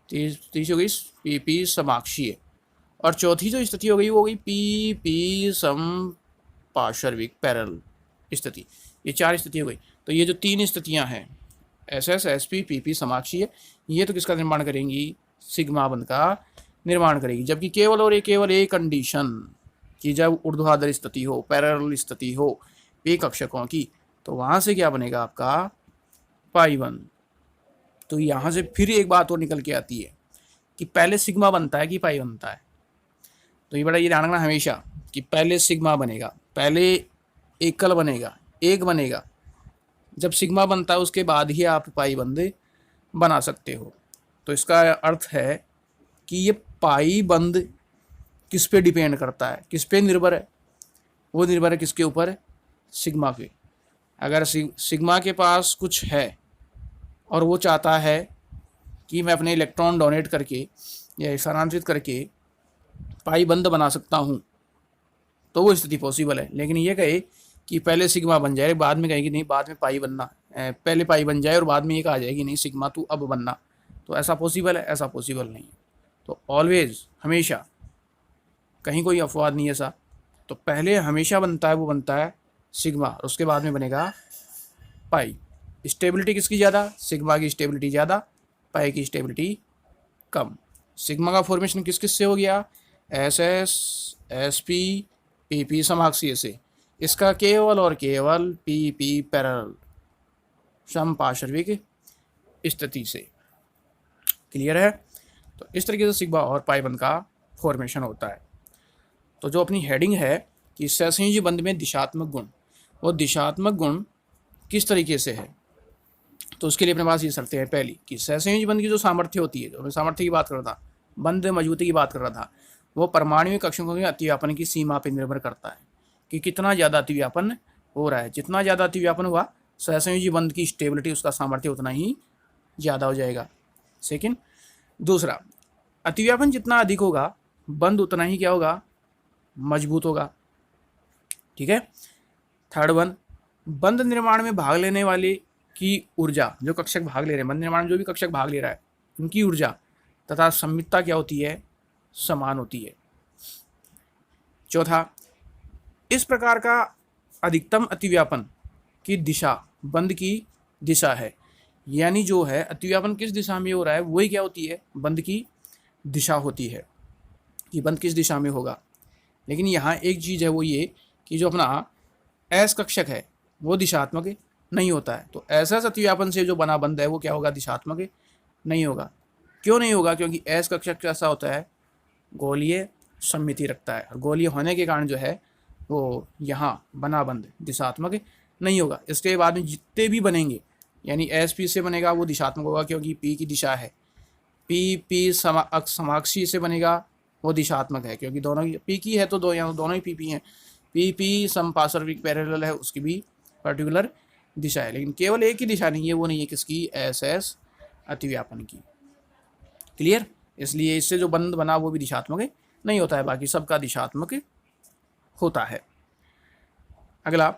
तीसरी हो गई पी पी समाक्षीय, और चौथी जो स्थिति हो गई वो हो गई पी पी समपार्श्विक पैरेलल स्थिति। ये 4 स्थिति हो गई। तो ये जो 3 स्थितियां हैं S S S P P P समाक्षीय, ये तो किसका निर्माण करेंगी? सिग्मा बंध का निर्माण करेगी। जबकि केवल एक कंडीशन कि जब ऊर्ध्वाधर स्थिति हो, पैरेलल स्थिति हो p कक्षकों की, तो वहां से क्या बनेगा आपका? पाई बंध। तो यहाँ से फिर एक बात और निकल के आती है कि पहले सिग्मा बनता है कि पाई बनता है। तो ये बड़ा ये ध्यान रखना हमेशा कि पहले सिग्मा बनेगा, पहले एकल बनेगा, एक बनेगा। जब सिग्मा बनता है उसके बाद ही आप पाई बंध बना सकते हो। तो इसका अर्थ है कि ये पाई बंध किस पे डिपेंड करता है, किस पे निर्भर है? वो निर्भर है किसके ऊपर? सिग्मा पे। अगर सिग्मा के पास कुछ है और वो चाहता है कि मैं अपने इलेक्ट्रॉन डोनेट करके या स्थानांतरित करके पाई बंध बना सकता हूँ, तो वो स्थिति पॉसिबल है। लेकिन ये कहे कि पहले सिग्मा बन जाए, बाद में कहेगी नहीं बाद में पाई बनना, पहले पाई बन जाए और बाद में ये कहा जाएगी नहीं सिग्मा तू अब बनना, तो ऐसा पॉसिबल है? ऐसा पॉसिबल नहीं है। तो ऑलवेज, हमेशा, कहीं कोई अपवाद नहीं है ऐसा। तो पहले हमेशा बनता है वो बनता है सिग्मा, और उसके बाद में बनेगा पाई। स्टेबिलिटी किसकी ज़्यादा? सिग्मा की स्टेबिलिटी ज़्यादा, पाई की स्टेबिलिटी कम। सिग्मा का फॉर्मेशन किस किस से हो गया? S S S P P P समाक्षीय से। इसका केवल और केवल पी पी पैरेलल समपार्श्विक स्थिति से। क्लियर है? तो इस तरीके से सिग्मा और पाई बंध का फॉर्मेशन होता है। तो जो अपनी हेडिंग है कि सहसंयोजी बंध में दिशात्मक गुण, वो दिशात्मक गुण किस तरीके से है, तो उसके लिए अपने पास ये शर्तें हैं। पहली कि सहसंयोजी बंध की जो सामर्थ्य होती है, जो मैं सामर्थ्य की बात कर रहा था, बंध मजबूती की बात कर रहा था, वो परमाणु कक्षकों के अतिव्यापन की सीमा पर निर्भर करता है कि कितना ज़्यादा अतिव्यापन हो रहा है। जितना ज़्यादा अतिव्यापन हुआ, सहसंयोजी बंध की स्टेबिलिटी, उसका सामर्थ्य उतना ही ज़्यादा हो जाएगा। सेकेंड, दूसरा, अतिव्यापन जितना अधिक होगा, बंध उतना ही क्या होगा? मजबूत होगा। ठीक है। थर्ड वन, बंध निर्माण में भाग लेने वाले की ऊर्जा, जो कक्षक भाग ले रहे हैं, बंध निर्माण में जो भी कक्षक भाग ले रहा है, उनकी ऊर्जा तथा संमितता क्या होती है? समान होती है। चौथा, इस प्रकार का अधिकतम अतिव्यापन की दिशा बंध की दिशा है, यानी जो है अतिव्यापन किस दिशा में हो रहा है वही क्या होती है? बंध की दिशा होती है कि बंध किस दिशा में होगा। लेकिन यहाँ एक चीज़ है, वो ये कि जो अपना एस कक्षक है वो दिशात्मक नहीं होता है। तो ऐसा अतिव्यापन से जो बना बंध है वो क्या होगा? दिशात्मक नहीं होगा। क्यों नहीं होगा? क्योंकि एस कक्षक कैसा होता है? गोलीय सममिति रखता है, और गोलीय होने के कारण जो है वो यहाँ बना बंध दिशात्मक नहीं होगा। इसके बाद में जितने भी बनेंगे, यानी एस पी से बनेगा वो दिशात्मक होगा क्योंकि पी की दिशा है। पी पी समाक्षी से बनेगा वो दिशात्मक है क्योंकि दोनों की पी की है, तो यहाँ दोनों ही पी हैं। पी पी समपार्श्विक पैरेलल है, उसकी भी पर्टिकुलर दिशा है, लेकिन केवल एक ही दिशा नहीं है, वो नहीं है किसकी? एस एस अतिव्यापन की। क्लियर? इसलिए इससे जो बंध बना वो भी दिशात्मक नहीं होता है, बाकी सबका दिशात्मक होता है। अगला,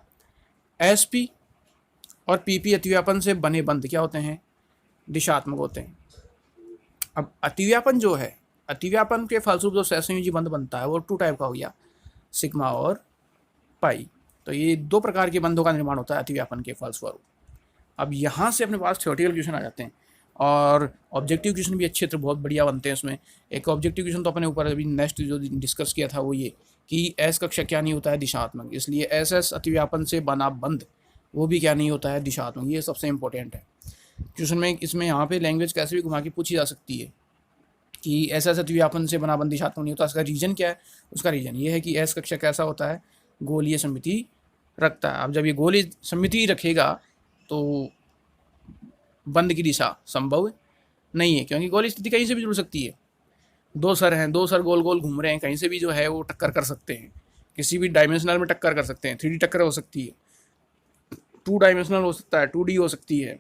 एस पी और पी पी अतिव्यापन से बने बंध क्या होते हैं? दिशात्मक होते हैं। अब अतिव्यापन जो है, अतिव्यापन के फलस्वरूप जो सहसंयोजी बंध बनता है वो 2 टाइप का हो गया, सिग्मा और पाई। तो ये 2 प्रकार के बंधों का निर्माण होता है अतिव्यापन के फलस्वरूप। अब यहाँ से अपने पास थ्योरेटिकल क्वेश्चन आ जाते हैं, और ऑब्जेक्टिव क्वेश्चन भी अच्छे बहुत बढ़िया बनते हैं उसमें। एक ऑब्जेक्टिव क्वेश्चन तो अपने ऊपर अभी नेक्स्ट जो डिस्कस किया था वो ये कि एस कक्षक क्या नहीं होता है? दिशात्मक। इसलिए एस एस अतिव्यापन से बना बंध वो भी क्या नहीं होता है, दिशात्मक। ये सबसे इंपॉर्टेंट है क्वेश्चन में। इसमें यहाँ पे लैंग्वेज कैसे भी घुमा के पूछी जा सकती है कि ऐसा ऐसा द्विव्यापन से बना बंद दिशात्मक नहीं होता। इसका रीजन क्या है? उसका रीजन ये है कि एस कक्षा कैसा होता है, गोलीय सममिति रखता है। अब जब ये गोलीय सममिति रखेगा तो बंद की दिशा संभव नहीं है, क्योंकि गोलीय स्थिति कहीं से भी जुड़ सकती है। दो सर हैं, दो सर गोल गोल घूम रहे हैं, कहीं से भी जो है वो टक्कर कर सकते हैं, किसी भी डायमेंशनल में टक्कर कर सकते हैं। 3D टक्कर हो सकती है, 2 डायमेंशनल हो सकता है, 2D हो सकती है।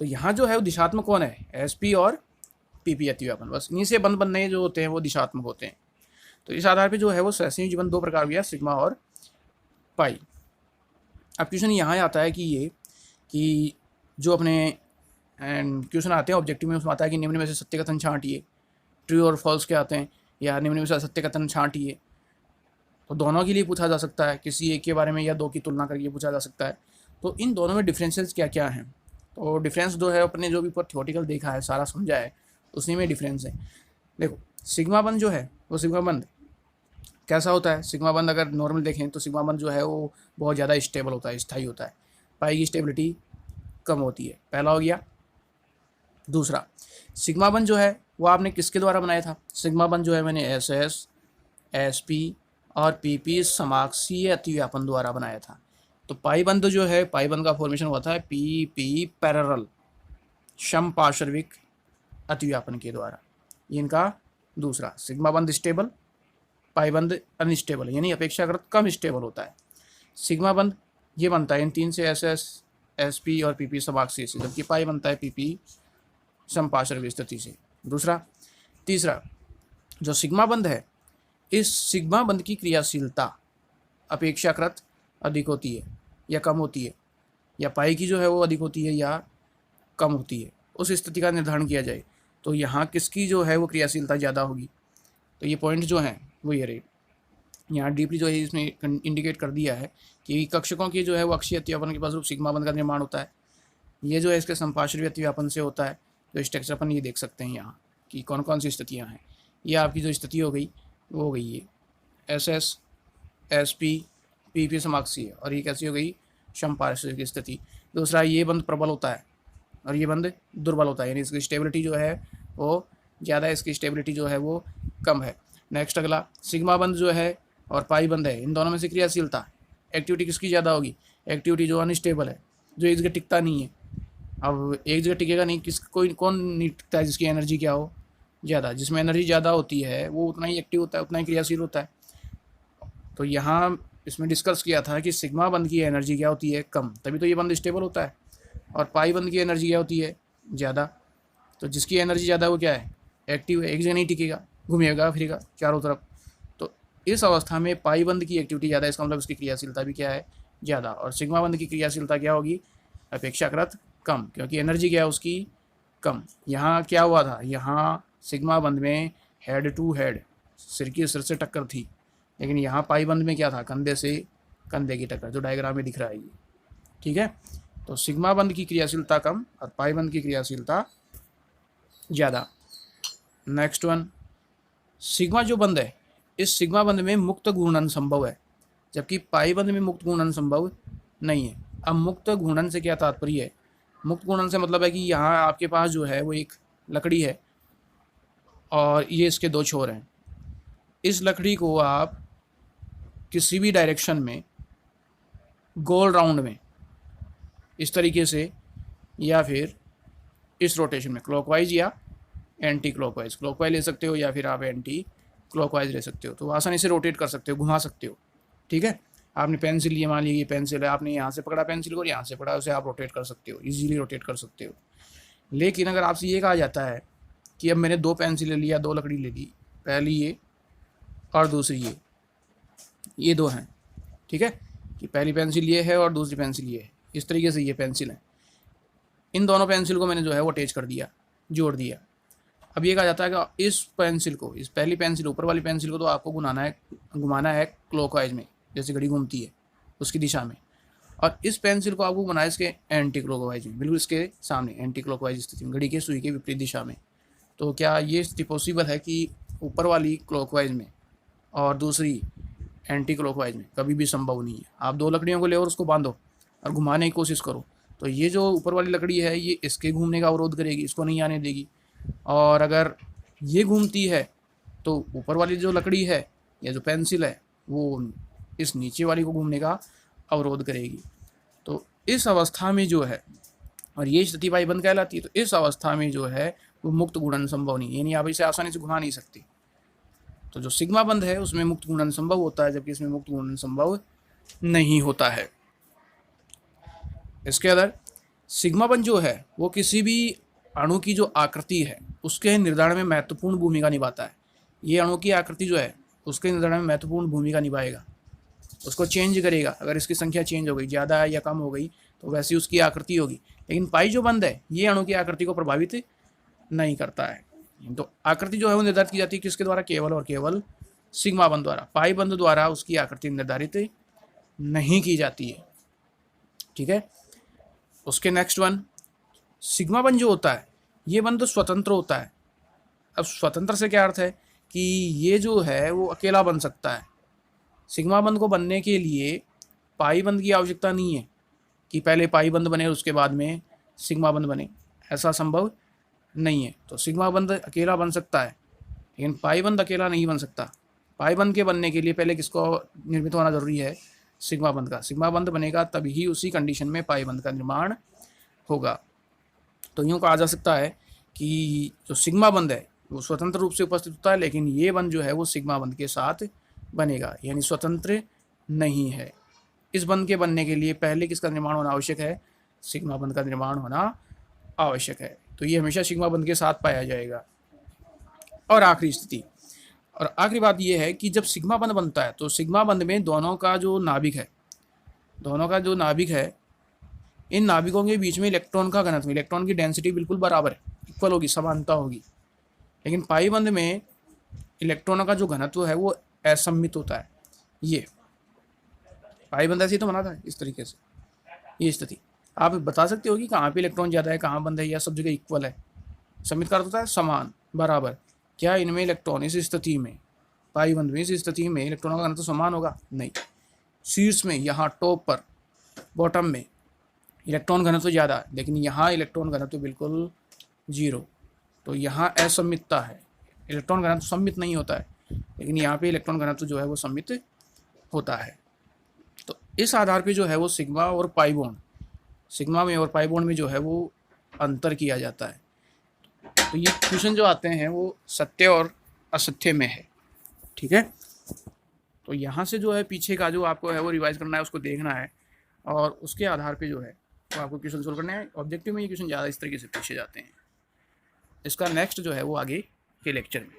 तो यहाँ जो है वो दिशात्मक कौन है? SP और PP अतिव्यापन। बस इन्हीं से बंद बनने जो होते हैं वो दिशात्मक होते हैं। तो इस आधार पे जो है वो सहसंयोजी जीवन दो प्रकार हुआ, सिग्मा और पाई। अब क्वेश्चन यहाँ आता है कि जो अपने क्वेश्चन आते हैं ऑब्जेक्टिव में, उसमें आता है कि निम्न में से सत्य कथन छांटिए, ट्रू और फॉल्स के आते हैं, या निम्न में से सत्य कथन छांटिए। तो दोनों के लिए पूछा जा सकता है, किसी एक के बारे में या दो की तुलना करके पूछा जा सकता है। तो इन दोनों में डिफरेंसेस क्या क्या हैं? तो डिफरेंस जो है अपने जो भी ऊपर थ्योरेटिकल देखा है, सारा समझा है, उसी में डिफरेंस है। देखो सिग्मा बंद जो है वो सिग्मा बंद कैसा होता है? सिग्मा बंद अगर नॉर्मल देखें तो सिग्मा बंद जो है वो बहुत ज़्यादा स्टेबल होता है, स्थायी होता है। पाई की स्टेबिलिटी कम होती है, पहला हो गया। दूसरा, सिग्मा बंद जो है वो आपने किसके द्वारा बनाया था? सिग्मा बंद जो है मैंने SS, SP और PP समाक्षीय अतिव्यापन द्वारा बनाया था। तो पाई बंद जो है, पाई बंद का फॉर्मेशन हुआ था PP पैरेलल समपार्श्विक अतिव्यापन के द्वारा। ये इनका दूसरा। सिग्मा बंद स्टेबल, पाई बंद अनस्टेबल, यानी अपेक्षाकृत कम स्टेबल होता है। सिग्मा बंद ये बनता है इन तीन से, SS, SP और PP समाक्षीय से, जबकि पाई बनता है PP समपार्श्विक स्थिति से। दूसरा। तीसरा, जो सिग्मा बंद है, इस सिग्मा बंद की क्रियाशीलता अपेक्षाकृत अधिक होती है या कम होती है, या पाई की जो है वो अधिक होती है या कम होती है। उस स्थिति का निर्धारण किया जाए तो यहाँ किसकी जो है वो क्रियाशीलता ज़्यादा होगी। तो ये पॉइंट जो हैं वो ये रहे। यहाँ डीपली जो है इसमें इंडिकेट कर दिया है कि कक्षकों की जो है वो अक्षीय अतिव्यापन के फलस्वरूप सिग्मा बंद का निर्माण होता है। ये जो है इसके समपार्श्विक अतिव्यापन से होता है। तो स्ट्रक्चर अपन ये देख सकते हैं यहाँ कि कौन कौन सी स्थितियाँ हैं। ये आपकी जो स्थिति हो गई वो हो गई ये SS, SP, PP समाक्षीय, और ये कैसी हो गई? समपार्श्विक स्थिति। दूसरा, ये बंद प्रबल होता है और ये बंद दुर्बल होता है, यानी इसकी स्टेबिलिटी जो है वो ज़्यादा है, इसकी स्टेबिलिटी जो है वो कम है। नेक्स्ट अगला, सिग्मा बंद जो है और पाई बंद है, इन दोनों में से क्रियाशीलता, एक्टिविटी किसकी ज़्यादा होगी? एक्टिविटी जो अनस्टेबल है, जो एक जगह टिकता नहीं है। अब एक जगह टिकेगा नहीं, कौन नहीं टिकता है? जिसकी एनर्जी क्या हो? ज़्यादा। जिसमें एनर्जी ज़्यादा होती है वो उतना ही एक्टिव होता है, उतना ही क्रियाशील होता है। तो यहाँ इसमें डिस्कस किया था कि सिग्मा बंद की एनर्जी क्या होती है? कम, तभी तो ये बंद स्टेबल होता है। और पाई बंद की एनर्जी क्या होती है? ज़्यादा। तो जिसकी एनर्जी ज़्यादा है वो क्या है? एक्टिव है, एक जगह नहीं टिकेगा, घूमेगा फिरेगा चारों तरफ। तो इस अवस्था में पाई बंद की एक्टिविटी ज़्यादा है, इसका मतलब उसकी क्रियाशीलता भी क्या है? ज़्यादा। और सिग्मा बंद की क्रियाशीलता क्या होगी? अपेक्षाकृत कम, क्योंकि एनर्जी क्या है उसकी? कम। यहाँ क्या हुआ था? यहाँ सिग्मा बंद में हेड टू हेड, सिर की सिर से टक्कर थी, लेकिन यहाँ पाई बंद में क्या था? कंधे से कंधे की टक्कर, जो डायग्राम में दिख रहा है ये। ठीक है, तो सिग्मा बंद की क्रियाशीलता कम और पाई बंद की क्रियाशीलता ज़्यादा। नेक्स्ट वन, सिग्मा जो बंद है, इस सिग्मा बंद में मुक्त घूर्णन संभव है, जबकि पाई बंद में मुक्त घूर्णन संभव नहीं है। अब मुक्त घूर्णन से क्या तात्पर्य है? मुक्त घूर्णन से मतलब है कि यहाँ आपके पास जो है वो एक लकड़ी है और ये इसके दो छोर हैं। इस लकड़ी को आप किसी भी डायरेक्शन में गोल राउंड में इस तरीके से, या फिर इस रोटेशन में क्लॉकवाइज या एंटी क्लॉकवाइज, क्लॉकवाइज ले सकते हो या फिर आप एंटी क्लॉकवाइज ले सकते हो। तो आसानी से रोटेट कर सकते हो, घुमा सकते हो। ठीक है, आपने पेंसिल लिए, मान लीजिए ये पेंसिल है, आपने यहाँ से पकड़ा पेंसिल को और यहाँ से पकड़ा, उसे आप रोटेट कर सकते हो, इजीली रोटेट कर सकते हो। लेकिन अगर आपसे ये कहा जाता है कि अब मैंने दो पेंसिल ले लिया, दो लकड़ी ले ली, पहली ये और दूसरी ये दो हैं। ठीक है, कि पहली पेंसिल ये है और दूसरी पेंसिल ये है, इस तरीके से ये पेंसिल है। इन दोनों पेंसिल को मैंने जो है वो अटैच कर दिया, जोड़ दिया। अब ये कहा जाता है कि इस पेंसिल को, इस पहली पेंसिल, ऊपर वाली पेंसिल को तो आपको घुमाना है क्लॉकवाइज में, जैसे घड़ी घूमती है उसकी दिशा में, और इस पेंसिल को आपको घुमाना है इसके एंटी क्लॉकवाइज में, बिल्कुल इसके सामने एंटी क्लॉकवाइज स्थिति में, घड़ी के सुई के विपरीत दिशा में। तो क्या ये स्थिति पॉसिबल है कि ऊपर वाली क्लॉकवाइज में और दूसरी एंटी क्लॉकवाइज में कभी भी संभव नहीं है। आप 2 लकड़ियों को ले और उसको बांधो और घुमाने की कोशिश करो, तो ये जो ऊपर वाली लकड़ी है ये इसके घूमने का अवरोध करेगी, इसको नहीं आने देगी। और अगर ये घूमती है तो ऊपर वाली जो लकड़ी है या जो पेंसिल है वो इस नीचे वाली को घूमने का अवरोध करेगी। तो इस अवस्था में जो है, और ये स्थिति पाई बंद कहलाती है, तो इस अवस्था में जो है वो मुक्त गुणन संभव नहीं है, यानी आप इसे आसानी से घुमा नहीं सकती। तो जो सिग्मा बंद है उसमें मुक्त गुणन संभव होता है, जबकि इसमें मुक्त गुणन संभव नहीं होता है। इसके अंदर सिग्मा बंद जो है वो किसी भी अणु की जो आकृति है उसके निर्धारण में महत्वपूर्ण भूमिका निभाता है। ये अणु की आकृति जो है उसके निर्धारण में महत्वपूर्ण भूमिका निभाएगा, उसको चेंज करेगा। अगर इसकी संख्या चेंज हो गई, ज़्यादा या कम हो गई, तो वैसी उसकी आकृति होगी। लेकिन पाई जो बंद है ये अणु की आकृति को प्रभावित नहीं करता है। तो आकृति जो है वो निर्धारित की जाती है किसके द्वारा? केवल और केवल सिग्मा बंद द्वारा। पाई बंद द्वारा उसकी आकृति निर्धारित नहीं की जाती है। ठीक है। उसके नेक्स्ट वन, सिग्मा बंद जो होता है ये बंद स्वतंत्र होता है। अब स्वतंत्र से क्या अर्थ है कि ये जो है वो अकेला बन सकता है। सिग्मा बंद को बनने के लिए पाई बंद की आवश्यकता नहीं है कि पहले पाई बंद बने उसके बाद में सिग्मा बंद बने, ऐसा संभव नहीं है। तो सिग्मा बंद अकेला बन सकता है लेकिन पाई बंद अकेला नहीं बन सकता। पाई बंद के बनने के लिए पहले किसको निर्मित होना जरूरी है? सिग्मा बंद का। सिग्मा बंद बनेगा तभी उसी कंडीशन में पाई बंद का निर्माण होगा। तो यूँ कहा जा सकता है कि जो सिग्मा बंद है वो स्वतंत्र रूप से उपस्थित होता है, लेकिन ये बंद जो है वो सिग्मा बंद के साथ बनेगा, यानी स्वतंत्र नहीं है। इस बंद के बनने के लिए पहले किसका निर्माण होना आवश्यक है? सिग्मा बंद का निर्माण होना आवश्यक है। तो ये हमेशा सिग्मा बंद के साथ पाया जाएगा। और आखिरी स्थिति और आखिरी बात यह है कि जब सिग्मा बंद बनता है तो सिग्मा बंद में दोनों का जो नाभिक है, इन नाभिकों के बीच में इलेक्ट्रॉन का घनत्व, इलेक्ट्रॉन की डेंसिटी बिल्कुल बराबर है, इक्वल होगी, समानता होगी। लेकिन पाई बंद में इलेक्ट्रॉनों का जो घनत्व है वो असममित होता है। ये पाई बंद ऐसे ही तो बना था इस तरीके से। ये स्थिति आप बता सकते हो कि कहाँ पे इलेक्ट्रॉन ज़्यादा है, कहाँ बंद है, या सब जगह इक्वल है? सममित का अर्थ होता है समान, बराबर। क्या इनमें इलेक्ट्रॉन इस स्थिति में, पाई बंद में इस स्थिति में इलेक्ट्रॉनों का घनत्व समान होगा? नहीं। शीर्ष में, यहाँ टॉप पर, बॉटम में इलेक्ट्रॉन घनत्व ज़्यादा है, लेकिन यहाँ इलेक्ट्रॉन घनत्व बिल्कुल 0। तो यहाँ असममितता है, इलेक्ट्रॉन घनत्व सम्मित नहीं होता है, लेकिन यहाँ पे इलेक्ट्रॉन घनत्व जो है वो सम्मित होता है। तो इस आधार पे जो है वो सिग्मा और पाई बॉन्ड, सिग्मा में और पाई बॉन्ड में जो है वो अंतर किया जाता है। तो ये क्वेश्चन जो आते हैं वो सत्य और असत्य में है। ठीक है। तो यहाँ से जो है पीछे का जो आपको है वो रिवाइज करना है, उसको देखना है, और उसके आधार पे जो है वो आपको क्वेश्चन सोल्व करना है। ऑब्जेक्टिव में ये क्वेश्चन ज़्यादा इस तरीके से पूछे जाते हैं। इसका नेक्स्ट जो है वो आगे के लेक्चर में।